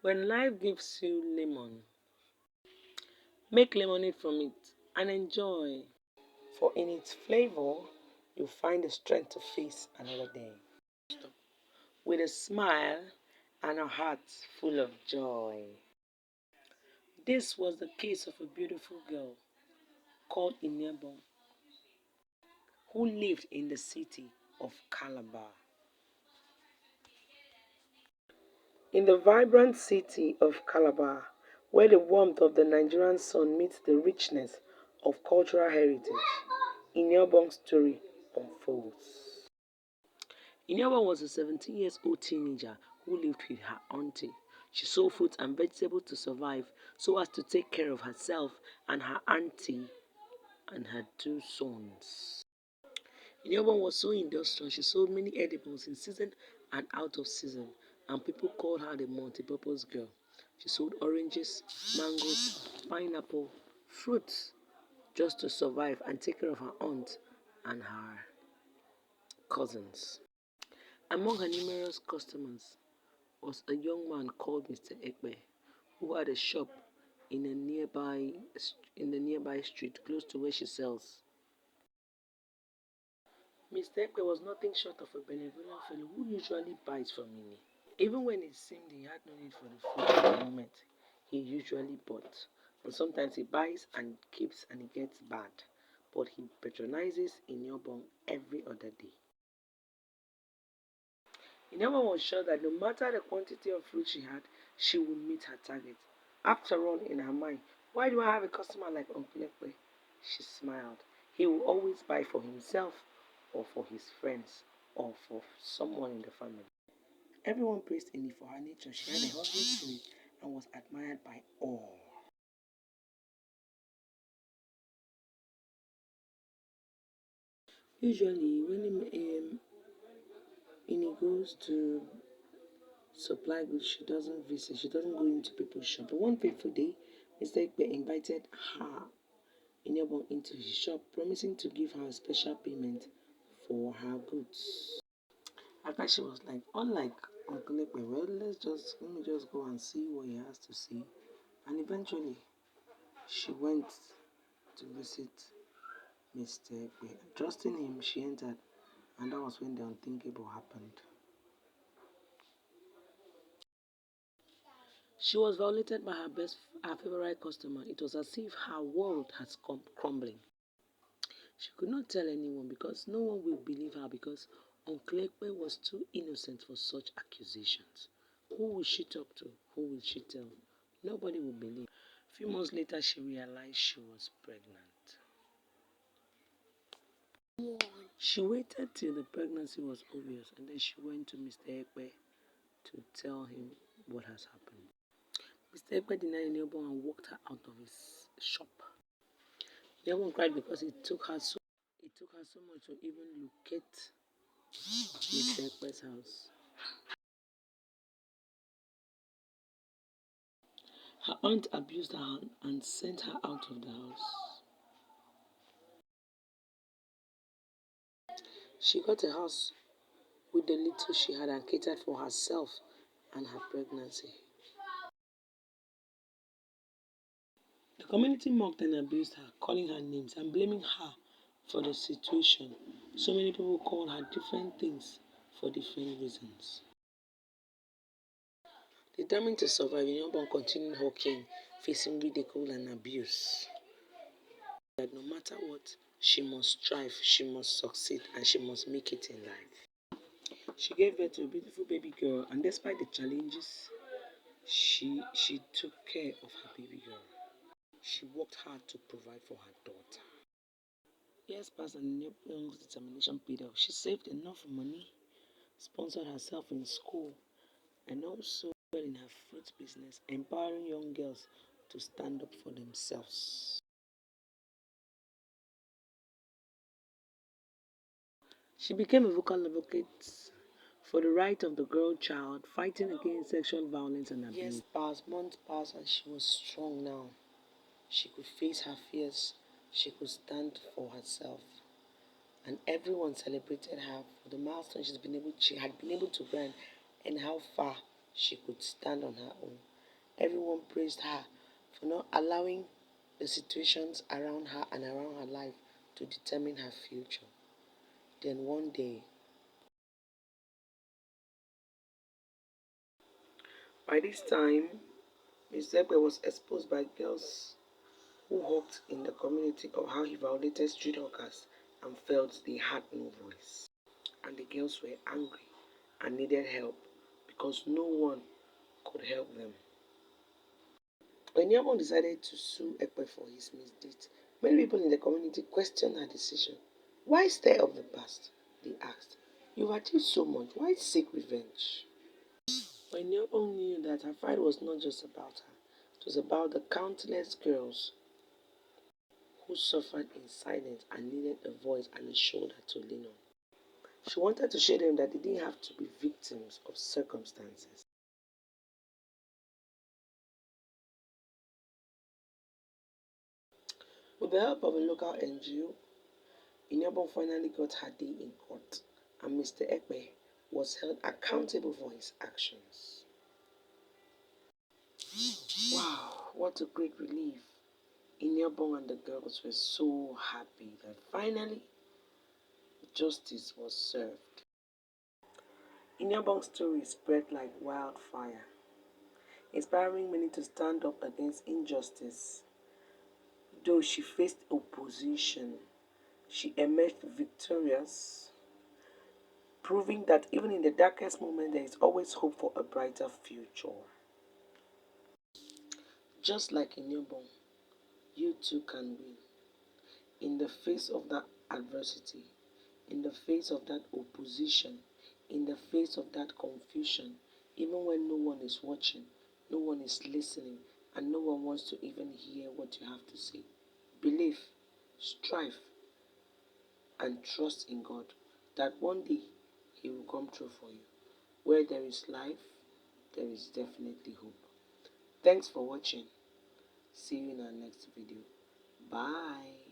When life gives you lemon, make lemonade from it and enjoy. For in its flavor, you find the strength to face another day. With a smile and a heart full of joy. This was the case of a beautiful girl called Iniobong, who lived in the city of Calabar. In the vibrant city of Calabar, where the warmth of the Nigerian sun meets the richness of cultural heritage, Iniobong's story unfolds. Iniobong was a 17-year-old teenager who lived with her auntie. She sold fruits and vegetables to survive so as to take care of herself and her auntie and her two sons. Iniobong was so industrious, she sold many edibles in season and out of season, and people called her the multi-purpose girl. She sold oranges, mangoes, pineapple, fruits, just to survive and take care of her aunt and her cousins. Among her numerous customers was a young man called Mr. Ekpe, who had a shop in the nearby street close to where she sells. Mr. Ekpe was nothing short of a benevolent fellow who usually buys from Minnie. Even when it seemed he had no need for the food at the moment, he usually bought. And sometimes he buys and keeps and he gets bad. But he patronizes Iniobong every other day. Iniobong was sure that no matter the quantity of fruit she had, she would meet her target. After all, in her mind, why do I have a customer like Uncle Ekwe? She smiled. He will always buy for himself or for his friends or for someone in the family. Everyone praised Ini for her nature. She had a hustling spirit and was admired by all. Usually, when Ini goes to supply goods, she doesn't visit, she doesn't go into people's shop. But one fateful day, Mr. Ekpe invited her, Iniobong, into his shop, promising to give her a special payment for her goods. After she was like, unlike Uncle Ekpe, well, let me just go and see what he has to say. And eventually, she went to visit Mr. Ekpe. Trusting him, she entered, and that was when the unthinkable happened. She was violated by her favorite customer. It was as if her world has come crumbling. She could not tell anyone because no one will believe her because Uncle Ekpe was too innocent for such accusations. Who will she talk to? Who will she tell? Nobody will believe. A few months later, she realized she was pregnant. She waited till the pregnancy was obvious and then she went to Mr. Ekpe to tell him what has happened. Mr. Ekpe denied Iniobong and walked her out of his shop. Iniobong cried because it took her so much to even locate Mr. Ekpe's house. Her aunt abused her and sent her out of the house. She got a house with the little she had and catered for herself and her pregnancy. The community mocked and abused her, calling her names and blaming her for the situation. So many people called her different things for different reasons. Determined to survive, Iniobong continued hawking, facing ridicule and abuse. That no matter what, she must strive, she must succeed, and she must make it in life. She gave birth to a beautiful baby girl, and despite the challenges, she took care of her baby girl. She worked hard to provide for her daughter. Years passed and Iniobong's determination paid off. She saved enough money, sponsored herself in school, and also in her fruit business, empowering young girls to stand up for themselves. She became a vocal advocate for the right of the girl child, fighting against sexual violence and abuse. Years passed, months passed, and she was strong now. She could face her fears. She could stand for herself. And everyone celebrated her for the milestone she had been able to grant and how far she could stand on her own. Everyone praised her for not allowing the situations around her and around her life to determine her future. Then one day, by this time, Ms. Zegbe was exposed by girls who worked in the community of how he violated street hawkers and felt they had no voice. And the girls were angry and needed help because no one could help them. When Iniobong decided to sue Ekpe for his misdeeds, many people in the community questioned her decision. Why stir up the past? They asked. You've achieved so much. Why seek revenge? But Iniobong knew that her fight was not just about her. It was about the countless girls who suffered in silence and needed a voice and a shoulder to lean on. She wanted to show them that they didn't have to be victims of circumstances. With the help of a local NGO, Iniobong finally got her day in court, and Mr. Ekpe was held accountable for his actions. Wow, what a great relief. Iniobong and the girls were so happy that finally justice was served. Iniobong's story spread like wildfire, inspiring many to stand up against injustice. Though she faced opposition, she emerged victorious, proving that even in the darkest moment, there is always hope for a brighter future. Just like Iniobong, you too can win. In the face of that adversity, in the face of that opposition, in the face of that confusion, even when no one is watching, no one is listening, and no one wants to even hear what you have to say, believe, strive, and trust in God that one day He will come true for you. Where there is life, there is definitely hope. Thanks for watching. See you in our next video. Bye.